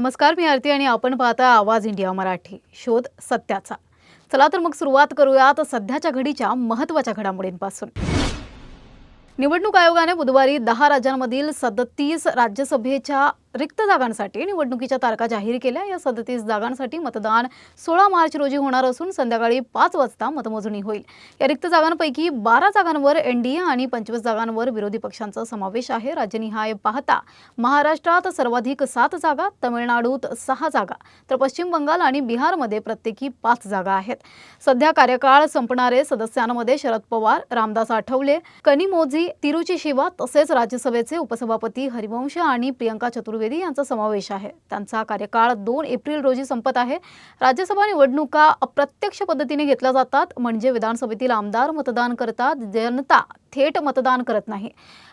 नमस्कार, मी आरती आणि आपण पाहता आवाज इंडिया मराठी. शोध सत्याचा. चला तर मग सुरुवात करूयात सध्याच्या घडीच्या महत्त्वाच्या घडामोडींपासून. निवडणूक आयोगाने बुधवारी 10 राज्यांमधील 37 राज्यसभेच्या रिक्त जागांसाठी निवडणुकीच्या तारखा जाहीर केल्या. या 37 जागांसाठी मतदान 16 मार्च रोजी होणार असून संध्याकाळी 5 वाजता मतमोजणी होईल. या रिक्त जागांपैकी 12 जागांवर एनडीए आणि 25 जागांवर विरोधी पक्षांचा समावेश आहे. राज्यनिहाय पाहता महाराष्ट्रात सर्वाधिक 7 जागा, तमिळनाडूत 6 जागा, तर पश्चिम बंगाल आणि बिहारमध्ये प्रत्येकी 5 जागा आहेत. सध्या कार्यकाळ संपणारे सदस्यांमध्ये शरद पवार, रामदास आठवले, कनिमोझी, तिरुची शिवा तसेच राज्यसभेचे उपसभापती हरिवंश आणि प्रियंका चतुर्वेदी यांचा समावेश आहे. त्यांचा कार्यकाळ 2 एप्रिल रोजी संपत आहे. राज्यसभा निवडणुका अप्रत्यक्ष पद्धतीने घेतल्या जातात, म्हणजे विधानसभेतील आमदार मतदान करतात, जनता थेट मतदान करत नाही.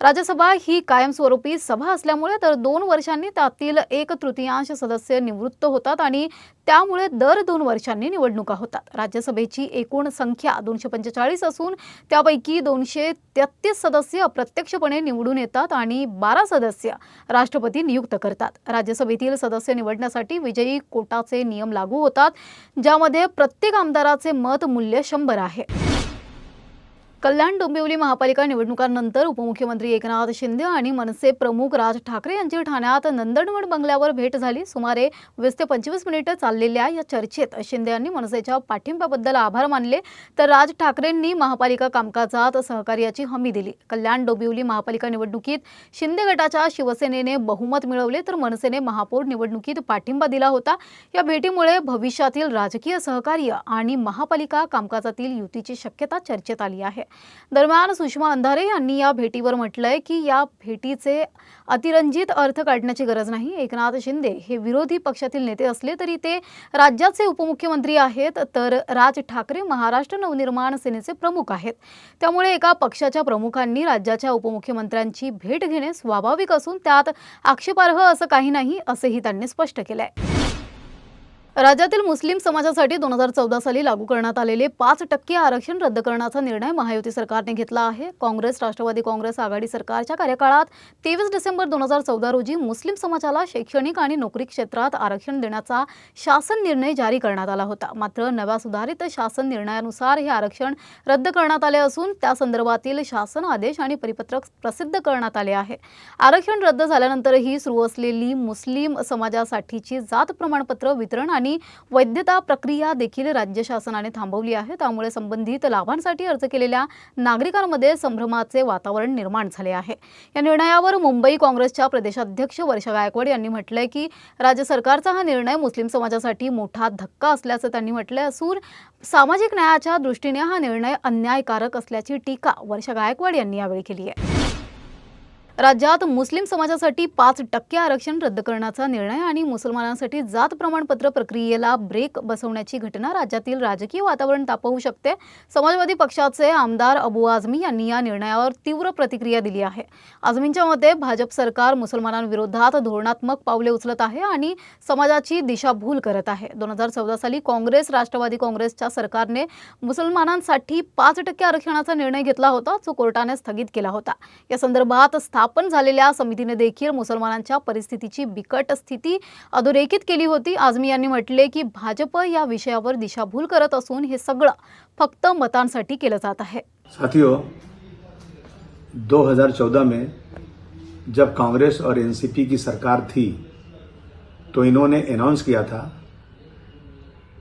राज्यसभा ही कायमस्वरूपी सभा असल्यामुळे दर 2 वर्षांनी त्यातील 1/3 सदस्य निवृत्त होतात आणि त्यामुळे दर 2 वर्षांनी निवडणुका होतात. राज्यसभेची एकूण संख्या 245 असून त्यापैकी 233 सदस्य अप्रत्यक्षपणे निवडून येतात आणि 12 सदस्य राष्ट्रपती नियुक्त करतात. राज्यसभेतील सदस्य निवडण्यासाठी विजयी कोटाचे नियम लागू होतात, ज्यामध्ये प्रत्येक आमदाराचे मत मूल्य 100 आहे. कल्याण डोंबिवली महापालिका निवडणुकांनंतर उपमुख्यमंत्री एकनाथ शिंदे आणि मनसे प्रमुख राज ठाकरे यांची ठाण्यात नंदनवन बंगल्यावर भेट झाली. सुमारे 20 ते 25 मिनिटे चाललेल्या या चर्चेत शिंदे यांनी मनसेच्या पाठिंब्याबद्दल आभार मानले, तर राज ठाकरेंनी महापालिका कामकाजात सहकार्याची हमी दिली. कल्याण डोंबिवली महापालिका निवडणुकीत शिंदे गटाच्या शिवसेनेने बहुमत मिळवले, तर मनसेने महापौर निवडणुकीत पाठिंबा दिला होता. या भेटीमुळे भविष्यातील राजकीय सहकार्य आणि महापालिका कामकाजातील युतीची शक्यता चर्चेत आली आहे. दरम्यान सुषमा अंधारे यांनी या भेटीवर म्हटलंय की या भेटीचे अतिरंजित अर्थ काढण्याची गरज नाही. एकनाथ शिंदे हे विरोधी पक्षातील नेते असले तरी ते राज्याचे उपमुख्यमंत्री आहेत, तर राज ठाकरे महाराष्ट्र नवनिर्माण सेनेचे प्रमुख आहेत. त्यामुळे एका पक्षाच्या प्रमुखांनी राज्याच्या उपमुख्यमंत्र्यांची भेट घेणे स्वाभाविक असून त्यात आक्षेपार्ह असं काही नाही, असंही त्यांनी स्पष्ट केलंय. राज्यातील मुस्लिम समाजासाठी 2014 साली लागू करण्यात आलेले 5% आरक्षण रद्द करण्याचा निर्णय महायुती सरकारने घेतला आहे. काँग्रेस राष्ट्रवादी काँग्रेस आघाडी सरकारच्या कार्यकाळात 23 डिसेंबर 2014 रोजी मुस्लिम समाजाला शैक्षणिक आणि नोकरी क्षेत्रात आरक्षण देण्याचा शासन निर्णय जारी करण्यात आला होता. मात्र नव्या सुधारित शासन निर्णयानुसार हे आरक्षण रद्द करण्यात आले असून त्या संदर्भातील शासन आदेश आणि परिपत्रक प्रसिद्ध करण्यात आले आहे. आरक्षण रद्द झाल्यानंतरही सुरू असलेली मुस्लिम समाजासाठीची जात प्रमाणपत्र वितरण आणि वैधता प्रक्रिया देखील राज्य शासनाने थांबवली आहे. त्यामुळे संबंधित लाभांसाठी अर्ज केलेल्या नागरिकांमध्ये संभ्रमाचे वातावरण निर्माण झाले आहे. या निर्णयावर मुंबई काँग्रेसच्या प्रदेशाध्यक्ष वर्षा गायकवाड यांनी म्हटलंय की राज्य सरकारचा हा निर्णय मुस्लिम समाजासाठी मोठा धक्का असल्याचं त्यांनी म्हटलंय असून सामाजिक न्यायाच्या दृष्टीने हा निर्णय अन्यायकारक असल्याची टीका वर्षा गायकवाड यांनी यावेळी केली आहे. राज्यात मुस्लिम समाजासाठी 5% आरक्षण रद्द करण्याचा निर्णय आणि मुसलमानांसाठी जात प्रमाणपत्र प्रक्रियेला ब्रेक बसवण्याची घटना राज्यातील राजकीय वातावरण तापवू शकते. समाजवादी पक्षाचे आमदार अबू आझमी यांनी या निर्णयावर तीव्र प्रतिक्रिया दिली आहे. आझमींच्या मते भाजप सरकार मुसलमानांविरोधात धोरणात्मक पावले उचलत आहे आणि समाजाची दिशाभूल करत आहे. 2014 साली काँग्रेस राष्ट्रवादी काँग्रेसच्या सरकारने मुसलमानांसाठी 5% आरक्षणाचा निर्णय घेतला होता, जो कोर्टाने स्थगित केला होता. या संदर्भात स्थापन झालेल्या समितीने देखील मुसलमानांच्या परिस्थितीची बिकट स्थिती अधोरेखित केली होती. आझमी यांनी म्हटले की भाजप या विषयावर दिशाभूल करत असून हे सगळं फक्त मतांसाठी केलं जात आहे. साथियों, 2014 में जब कांग्रेस और एनसीपी की सरकार थी तो इन्होंने अनाउंस किया था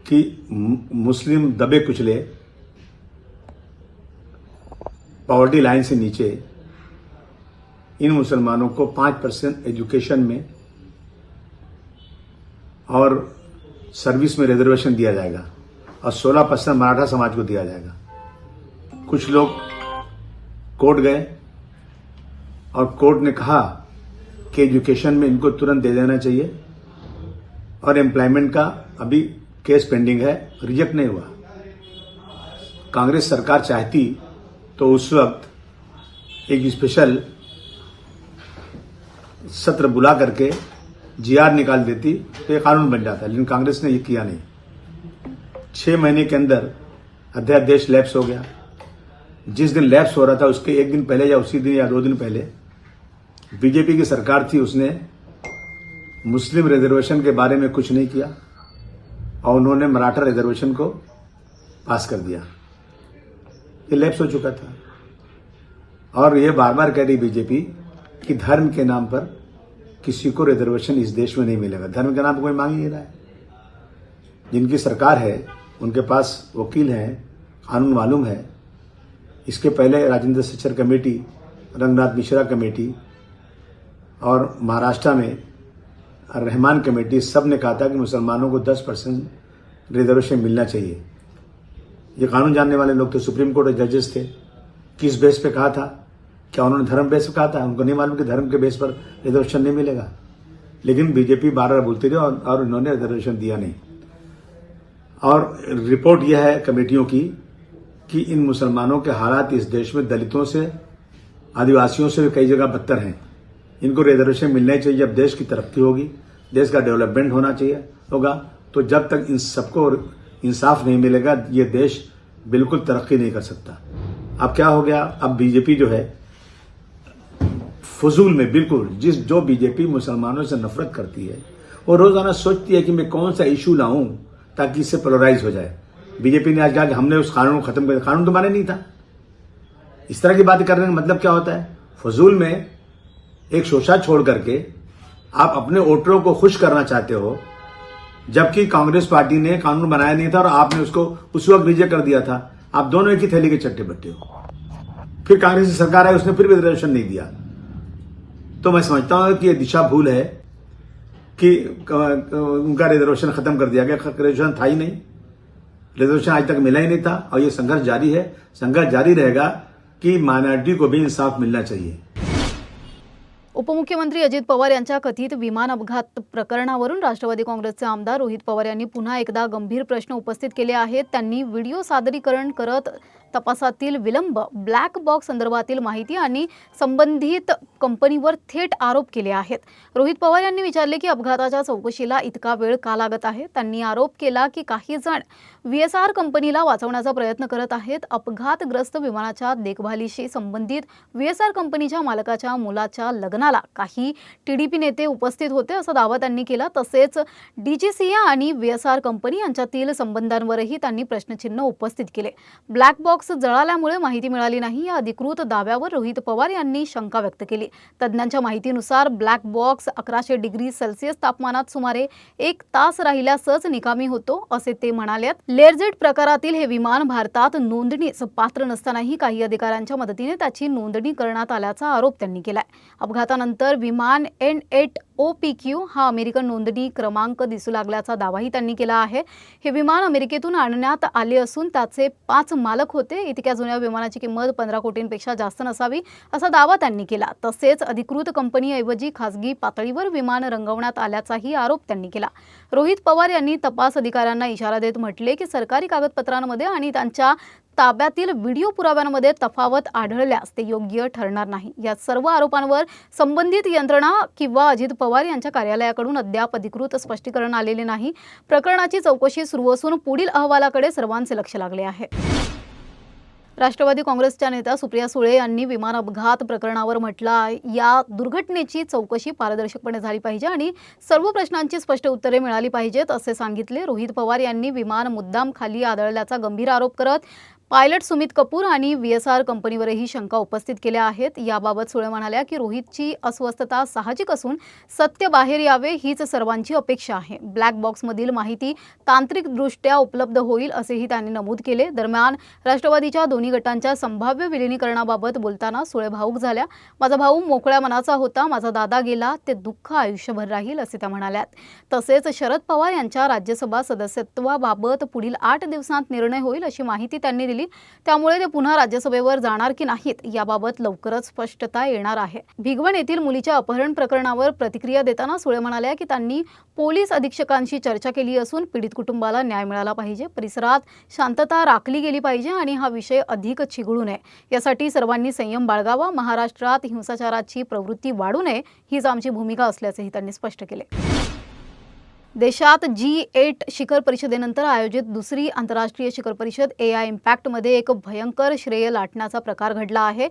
कि मुस्लिम दबे कुचले पॉवर्टी लाइन से नीचे इन मुसलमानों को 5% एजुकेशन में और सर्विस में रिजर्वेशन दिया जाएगा और 16% मराठा समाज को दिया जाएगा. कुछ लोग कोर्ट गए और कोर्ट ने कहा कि एजुकेशन में इनको तुरंत दे देना चाहिए और एम्प्लॉयमेंट का अभी केस पेंडिंग है, रिजेक्ट नहीं हुआ. कांग्रेस सरकार चाहती तो उस वक्त एक स्पेशल सत्र बुला करके जीआर निकाल देती तो ये कानून बन जाता, लेकिन कांग्रेस ने ये किया नहीं. 6 महीने के अंदर अध्यादेश लैप्स हो गया. जिस दिन लैप्स हो रहा था उसके एक दिन पहले या उसी दिन या 2 दिन पहले बीजेपी की सरकार थी, उसने मुस्लिम रिजर्वेशन के बारे में कुछ नहीं किया और उन्होंने मराठा रिजर्वेशन को पास कर दिया। ये लैप्स हो चुका था। और ये बार बार कह रही बीजेपी कि धर्म के नाम पर किसी को रिजर्वेशन इस देश में नहीं मिलेगा। धर्म के नाम पर कोई मांग ही नहीं रहा है। जिनकी सरकार है उनके पास वकील हैं, कानून मालूम है। इसके पहले राजेंद्र सचर कमेटी, रंगनाथ मिश्रा कमेटी और महाराष्ट्र में रहमान कमेटी, सब ने कहा था कि मुसलमानों को 10% रिजर्वेशन मिलना चाहिए। ये कानून जानने वाले लोग थे, सुप्रीम कोर्ट के जजेस थे। किस बेस पे कहा था? क्या उन्होंने धर्म बेस पे कहा था? उनको नहीं मालूम कि धर्म के बेस पर रिजर्वेशन नहीं मिलेगा। लेकिन बीजेपी बार बार बोलती रही और उन्होंने रिजर्वेशन दिया नहीं। और रिपोर्ट यह है कमेटियों की कि इन मुसलमानों के हालात इस देश में दलितों से, आदिवासियों से भी कई जगह बदतर हैं। इनको रिजर्वेशन मिलना ही चाहिए। जब देश की तरक्की होगी, देश का डेवलपमेंट होगा, तो जब तक इन सबको इंसाफ नहीं मिलेगा ये देश बिल्कुल तरक्की नहीं कर सकता। अब क्या हो गया? अब बीजेपी जो है फजूल में, बिल्कुल जो बीजेपी मुसलमानों से नफरत करती है वो रोजाना सोचती है कि मैं कौन सा इशू लाऊं ताकि इससे पोलराइज हो जाए। बीजेपी ने आज कहा कि हमने उस कानून को खत्म कर दिया। कानून तो माने नहीं था। इस तरह की बातें करने का मतलब क्या होता है? फजूल में एक शोषा छोड़ करके आप अपने वोटरों को खुश करना चाहते हो, जबकि कांग्रेस पार्टी ने कानून बनाया नहीं था और आपने उसको उस वक्त रिजेक्ट कर दिया था। आप दोनों एक ही थैली के चट्टे बट्टे हो। फिर कांग्रेस की सरकार आई, उसने फिर भी रिजर्वेशन नहीं दिया। तो मैं समझता हूं कि यह दिशा भूल है कि उनका रिजर्वेशन खत्म कर दिया गया। रिजर्वेशन था ही नहीं, रिजर्वेशन आज तक मिला ही नहीं था और ये संघर्ष जारी है। संघर्ष जारी रहेगा कि माइनॉरिटी को भी इंसाफ मिलना चाहिए। उपमुख्यमंत्री अजित पवार यांच्या कथित विमान अपघात प्रकरणावरून राष्ट्रवादी काँग्रेसचे आमदार रोहित पवार यांनी पुन्हा एकदा गंभीर प्रश्न उपस्थित केले आहेत। त्यांनी व्हिडिओ सादरीकरण करत तपासातील विलंब, ब्लॅक बॉक्स संदर्भातील माहिती आणि संबंधित कंपनीवर थेट आरोप केले आहेत। रोहित पवार यांनी विचारले की अपघाताच्या चौकशीला इतका वेळ का लागत आहे। त्यांनी आरोप केला की काही जण VSR कंपनीला वाचवण्याचा प्रयत्न करत आहेत। अपघातग्रस्त विमानाच्या देखभालीशी संबंधित VSR कंपनीच्या मालकाच्या मुलाच्या लग्नाला काही TDP नेते उपस्थित होते असा दावा त्यांनी केला। तसेच DGCA आणि VSR कंपनी यांच्यातील संबंधांवरही त्यांनी प्रश्नचिन्ह उपस्थित केले। ब्लॅक बॉक्स जळाल्यामुळे माहिती मिळाली नाही या अधिकृत दाव्यावर रोहित पवार यांनी शंका व्यक्त केली। तज्ञांच्या माहितीनुसार ब्लॅक बॉक्स 1100 डिग्री सेल्सिअस तापमानात सुमारे 1 तास राहिल्यासच निकामी होतो असे ते म्हणाले। लेअरजेट प्रकारातील हे विमान भारतात नोंदणीस पात्र नसतानाही काही अधिकाऱ्यांच्या मदतीने त्याची नोंदणी करण्यात आल्याचा आरोप त्यांनी केलाय। अपघातानंतर विमान N8OPQ हा अमेरिकन नोंदणी क्रमांक दिसू लागल्याचा दावाही त्यांनी केला आहे। हे विमान अमेरिकेतून आणण्यात आले असून त्याचे 5 मालक होते। इतक्या जुन्या विमानाची किंमत 15 कोटींपेक्षा जास्त नसावी असा दावा त्यांनी केला। तसेच अधिकृत कंपनीऐवजी खासगी पातळीवर विमान रंगवण्यात आल्याचाही आरोप त्यांनी केला। रोहित पवार यांनी तपास अधिकाऱ्यांना इशारा देत म्हटले की सरकारी कागदपत्रांमध्ये आणि त्यांच्या ताब्यातील व्हिडिओ पुराव्यांमध्ये तफावत आढळल्यास ते योग्य ठरणार नाही। या सर्व आरोपांवर संबंधित यंत्रणा किंवा अजित पवार यांच्या कार्यालयाकडून अद्याप अधिकृत स्पष्टीकरण आलेले नाही। प्रकरणाची चौकशी सुरू असून पुढील अहवालाकडे सर्वांचे लक्ष लागले आहे। राष्ट्रवादी काँग्रेसच्या नेत्या सुप्रिया सुळे यांनी विमान अपघात प्रकरणावर म्हटलं, या दुर्घटनेची चौकशी पारदर्शकपणे झाली पाहिजे आणि सर्व प्रश्नांची स्पष्ट उत्तरे मिळाली पाहिजेत असे सांगितले। रोहित पवार यांनी विमान मुद्दाम खाली आदळल्याचा गंभीर आरोप करत पायलट सुमित कपूर आणि VSR कंपनीवरही शंका उपस्थित केल्या आहेत। याबाबत सुळे म्हणाल्या की रोहितची अस्वस्थता साहजिक असून सत्य बाहेर यावे हीच सर्वांची अपेक्षा आहे। ब्लॅक बॉक्समधील माहिती तांत्रिकदृष्ट्या उपलब्ध होईल असेही त्यांनी नमूद केले। दरम्यान राष्ट्रवादीच्या दोन्ही गटांच्या संभाव्य विलीनीकरणाबाबत बोलताना सुळे भावूक झाल्या। माझा भाऊ मोकळ्या मनाचा होता, माझा दादा गेला, ते दुःख आयुष्यभर राहील असे त्या म्हणाल्यात। तसेच शरद पवार यांच्या राज्यसभा सदस्यत्वाबाबत पुढील 8 दिवसांत निर्णय होईल अशी माहिती त्यांनी दिली। त्यामुळे ते पुन्हा राज्यसभेवर जाणार की नाहीत याबाबत लवकरच स्पष्टता येणार आहे। भिगवण येथील मुलीच्या अपहरण प्रकरणावर प्रतिक्रिया देताना सुळे म्हणाल्या की त्यांनी पोलीस अधीक्षकांशी चर्चा केली असून पीडित कुटुंबाला न्याय मिळाला पाहिजे, परिसरात शांतता राखली गेली पाहिजे आणि हा विषय अधिक चिघळू नये यासाठी सर्वांनी संयम बाळगावा। महाराष्ट्रात हिंसाचाराची प्रवृत्ती वाढू नये हीच आमची भूमिका असल्याचेही त्यांनी स्पष्ट केले। देशात G8 शिखर परिषदेनंतर आयोजित दुसरी आंतरराष्ट्रीय शिखर परिषद AI इम्पॅक्टमध्ये एक भयंकर श्रेय लाटण्याचा प्रकार घडला आहे।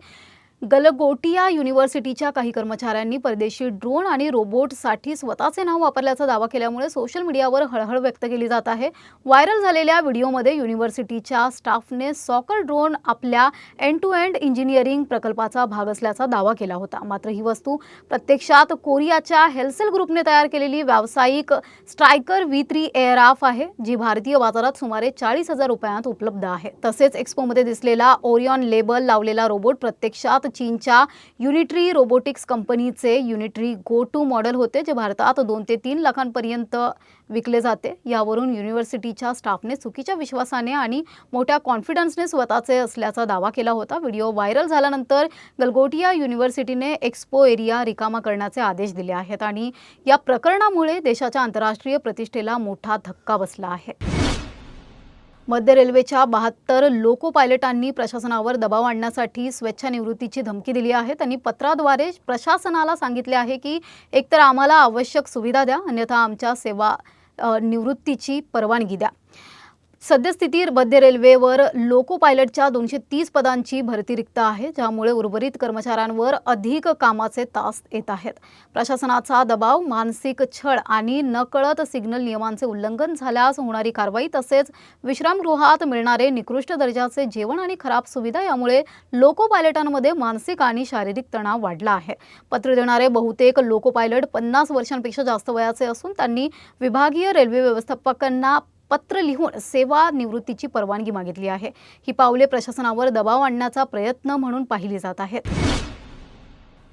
गलगोटिया युनिव्हर्सिटीच्या काही कर्मचाऱ्यांनी परदेशी ड्रोन आणि रोबोटसाठी स्वतःचे नाव वापरल्याचा दावा केल्यामुळे सोशल मीडियावर हळहळ व्यक्त केली जात आहे. व्हायरल झालेल्या व्हिडिओमध्ये युनिव्हर्सिटीच्या स्टाफने सॉकर ड्रोन आपल्या एंड टू एंड इंजिनिअरिंग प्रकल्पाचा भाग असल्याचा दावा केला होता. मात्र ही वस्तू प्रत्यक्षात कोरियाच्या हेल्सेल ग्रुपने तयार केलेली व्यावसायिक स्ट्रायकर V3 एअरआफ आहे, जी भारतीय बाजारात सुमारे 40,000 रुपयांत उपलब्ध आहे. तसेच एक्स्पोमध्ये दिसलेला ओरियॉन लेबल लावलेला रोबोट प्रत्यक्षात चीनच्या युनिट्री रोबोटिक्स कंपनीचे युनिट्री गो टू मॉडेल होते, जे भारतात 2 ते 3 लाखांपर्यंत विकले जाते. यावरून युनिव्हर्सिटीच्या स्टाफने चुकीच्या विश्वासाने आणि मोठ्या कॉन्फिडन्सने स्वतःचे असल्याचा दावा केला होता. व्हिडिओ व्हायरल झाल्यानंतर गलगोटिया युनिव्हर्सिटीने एक्स्पो एरिया रिकामा करण्याचे आदेश दिले आहेत आणि या प्रकरणामुळे देशाच्या आंतरराष्ट्रीय प्रतिष्ठेला मोठा धक्का बसला आहे. मध्य रेल्वेच्या 72 लोको पायलटांनी प्रशासनावर दबाव आणण्यासाठी स्वेच्छानिवृत्तीची धमकी दिली आहे. त्यांनी पत्राद्वारे प्रशासनाला सांगितले आहे की एकतर आम्हाला आवश्यक सुविधा द्या, अन्यथा आमच्या सेवा निवृत्तीची परवानगी द्या. सद्यस्थितीत मध्य रेल्वेवर लोको पायलटच्या 230 पदांची भरती रिक्त आहे, ज्यामुळे उर्वरित कर्मचाऱ्यांवर अधिक कामाचे तास येत आहेत. प्रशासनाचा दबाव, मानसिक छळ आणि नकळत सिग्नल नियमांचे उल्लंघन झाल्यास होणारी कारवाई, तसेच विश्रामगृहात मिळणारे निकृष्ट दर्जाचे जेवण आणि खराब सुविधा यामुळे लोको पायलटांमध्ये मानसिक आणि शारीरिक तणाव वाढला आहे. पत्र देणारे बहुतेक लोको पायलट 50 वर्षांपेक्षा जास्त वयाचे असून त्यांनी विभागीय रेल्वे व्यवस्थापकांना पत्र लिहून सेवा निवृत्तीची परवानगी मागितली आहे. ही पावले प्रशासनावर दबाव आणण्याचा प्रयत्न म्हणून पाहिली जात आहेत.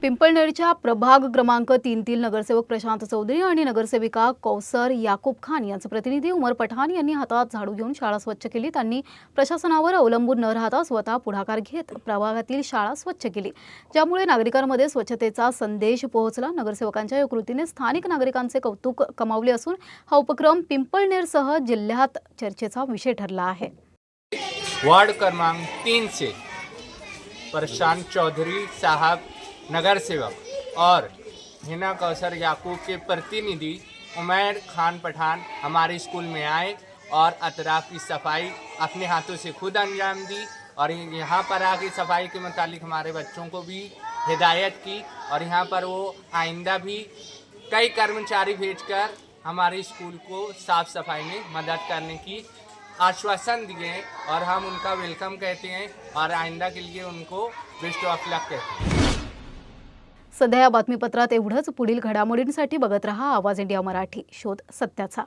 पिंपळनेरच्या प्रभाग क्रमांक 3 नगरसेवक प्रशांत चौधरी आणि नगरसेविका कौसर याकूब खान यांचे प्रतिनिधी उमर पठाण यांनी हातात झाडू घेऊन शाळा स्वच्छ केली. त्यांनी प्रशासनावर अवलंबून न राहता स्वतः पुढाकार घेत प्रभागातील शाळा स्वच्छ केली, ज्यामुळे नागरिकांमध्ये स्वच्छतेचा संदेश पोहोचला. नगरसेवकांच्या या कृतीने स्थानिक नागरिकांचे कौतुक कमावले असून हा उपक्रम पिंपळनेरसह जिल्ह्यात चर्चेचा विषय ठरला आहे. वार्ड क्रमांक 3 से प्रशांत चौधरी साहब नगर सेवक और हिना कौसर याकूब के प्रतिनिधि उमैर खान पठान हमारे स्कूल में आए और अतराफ की सफाई अपने हाथों से खुद अंजाम दी और यहाँ पर आके सफाई के मुतालिक हमारे बच्चों को भी हिदायत की और यहाँ पर वो आइंदा भी कई कर्मचारी भेजकर हमारे स्कूल को साफ सफाई में मदद करने की आश्वासन दिए और हम उनका वेलकम कहते हैं और आइंदा के लिए उनको बेस्ट ऑफ लक कहते हैं. सध्या या बातमीपत्रात एवढंच. पुढील घडामोडींसाठी बघत रहा आवाज इंडिया मराठी, शोध सत्याचा.